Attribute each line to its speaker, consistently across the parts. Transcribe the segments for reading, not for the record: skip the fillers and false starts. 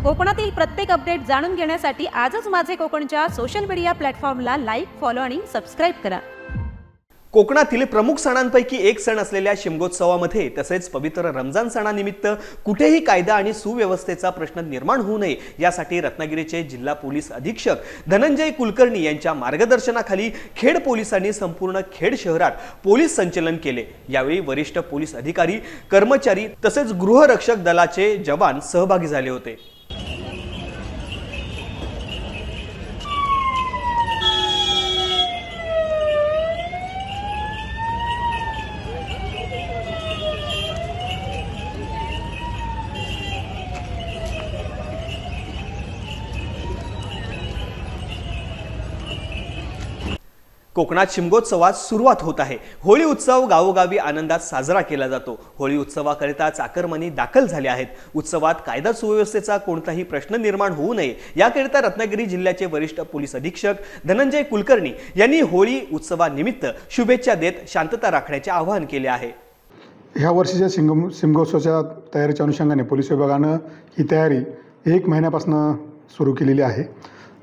Speaker 1: कोकणातील प्रत्येक अपडेट जाणून घेण्यासाठी आजच माझे कोकणच्या सोशल मीडिया प्लॅटफॉर्मला लाईक, फॉलो आणि सबस्क्राईब करा।
Speaker 2: कोकणातील प्रमुख सणांपैकी एक सण असलेल्या शिमगोत्सवामध्ये तसेच पवित्र रमजान सणानिमित्त कुठेही कायदा आणि सुव्यवस्थेचा प्रश्न निर्माण होऊ नये यासाठी रत्नागिरीचे जिल्हा पोलीस अधीक्षक धनंजय कुलकर्णी यांच्या मार्गदर्शनाखाली खेड पोलिसांनी संपूर्ण खेड शहरात पोलीस संचलन केले। यावेळी वरिष्ठ पोलीस अधिकारी, कर्मचारी तसेच गृहरक्षक दलाचे जवान सहभागी झाले होते। कोकणात शिमगोत्सवात सुरुवात होत आहे। होळी उत्सव गावोगावी आनंदात साजरा केला जातो। होळी उत्सवाकरिता चाकरमानी दाखल झाले आहेत। उत्सवात कायदा सुव्यवस्थेचा कोणताही प्रश्न निर्माण होऊ नये याकरिता रत्नागिरी जिल्ह्याचे वरिष्ठ पोलीस अधीक्षक धनंजय कुलकर्णी यांनी होळी उत्सवानिमित्त शुभेच्छा देत शांतता राखण्याचे आवाहन केले आहे।
Speaker 3: ह्या वर्षीच्या शिमगोत्सवाच्या तयारीच्या अनुषंगाने पोलीस विभागानं ही तयारी 1 महिन्यापासून सुरू केलेली आहे।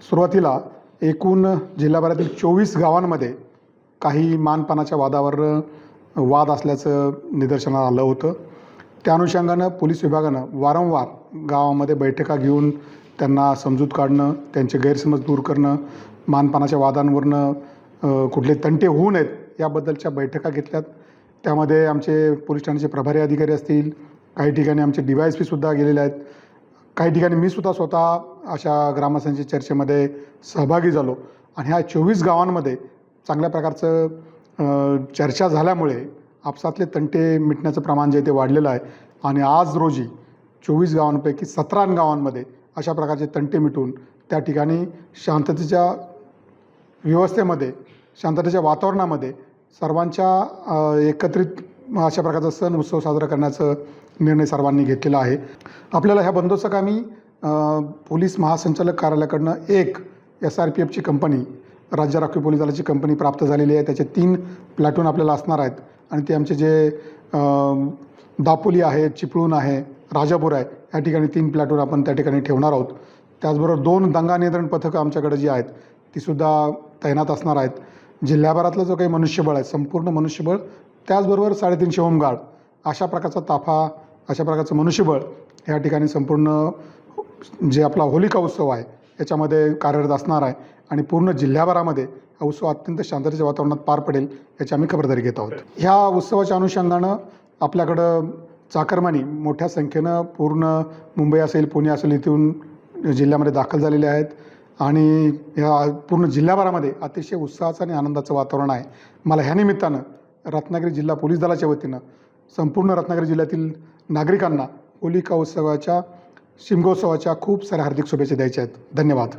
Speaker 3: सुरुवातीला एकूण जिल्हाभरातील 24 गावांमध्ये काही मानपानाच्या वादावर वाद असल्याचं निदर्शनास आलं होतं। त्या अनुषंगानं पोलीस विभागानं वारंवार गावामध्ये बैठका घेऊन त्यांना समजूत काढणं, त्यांचे गैरसमज दूर करणं, मानपानाच्या वादांवरनं कुठले तंटे होऊ नयेत याबद्दलच्या बैठका घेतल्यात। त्यामध्ये आमचे पोलीस ठाण्याचे प्रभारी अधिकारी असतील, काही ठिकाणी आमचे DYSP सुद्धा गेलेले आहेत, काही ठिकाणी मी सुद्धा स्वतः अशा ग्रामस्थांच्या चर्चेमध्ये सहभागी झालो आणि ह्या 24 गावांमध्ये चांगल्या प्रकारचं चर्चा झाल्यामुळे आपसातले तंटे मिटण्याचं प्रमाण जे ते वाढलेलं आहे आणि आज रोजी 24 गावांपैकी 17 गावांमध्ये अशा प्रकारचे तंटे मिटून त्या ठिकाणी शांततेच्या व्यवस्थेमध्ये, शांततेच्या वातावरणामध्ये सर्वांच्या एकत्रित अशा प्रकारचा सण उत्सव साजरा करण्याचा निर्णय सर्वांनी घेतलेला आहे। आपल्याला ह्या बंदोबस्तकामी पोलीस महासंचालक कार्यालयाकडनं एक SRPFची कंपनी, राज्य राखीव पोलीस दलाची कंपनी प्राप्त झालेली आहे। त्याचे 3 प्लॅटून आपल्याला असणार आहेत आणि ते आमचे जे दापोली आहे, चिपळूण आहे, राजापूर आहे या ठिकाणी 3 प्लॅटून आपण त्या ठिकाणी ठेवणार आहोत। त्याचबरोबर 2 दंगा नियंत्रण पथकं आमच्याकडे जी आहेत तीसुद्धा तैनात असणार आहेत। जिल्ह्याभरातलं जो काही मनुष्यबळ आहे, संपूर्ण मनुष्यबळ, त्याचबरोबर 350 होमगार्ड अशा प्रकारचा ताफा, अशा प्रकारचं मनुष्यबळ या ठिकाणी संपूर्ण जे आपला होलिका उत्सव आहे याच्यामध्ये कार्यरत असणार आहे आणि पूर्ण जिल्ह्याभरामध्ये हा उत्सव अत्यंत शांततेच्या वातावरणात पार पडेल याची आम्ही खबरदारी घेत आहोत। ह्या उत्सवाच्या अनुषंगानं आपल्याकडं चाकरमानी मोठ्या संख्येनं पूर्ण मुंबई असेल, पुणे असेल इथून जिल्ह्यामध्ये दाखल झालेले आहेत आणि ह्या पूर्ण जिल्ह्याभरामध्ये अतिशय उत्साहाचं आणि आनंदाचं वातावरण आहे। मला ह्या निमित्तानं रत्नागिरी जिल्हा पोलीस दलाच्या वतीनं संपूर्ण रत्नागिरी जिल्ह्यातील नागरिकांना होलिका उत्सवाच्या, शिमगोत्सवाच्या खूप साऱ्या हार्दिक शुभेच्छा द्यायच्या आहेत। धन्यवाद।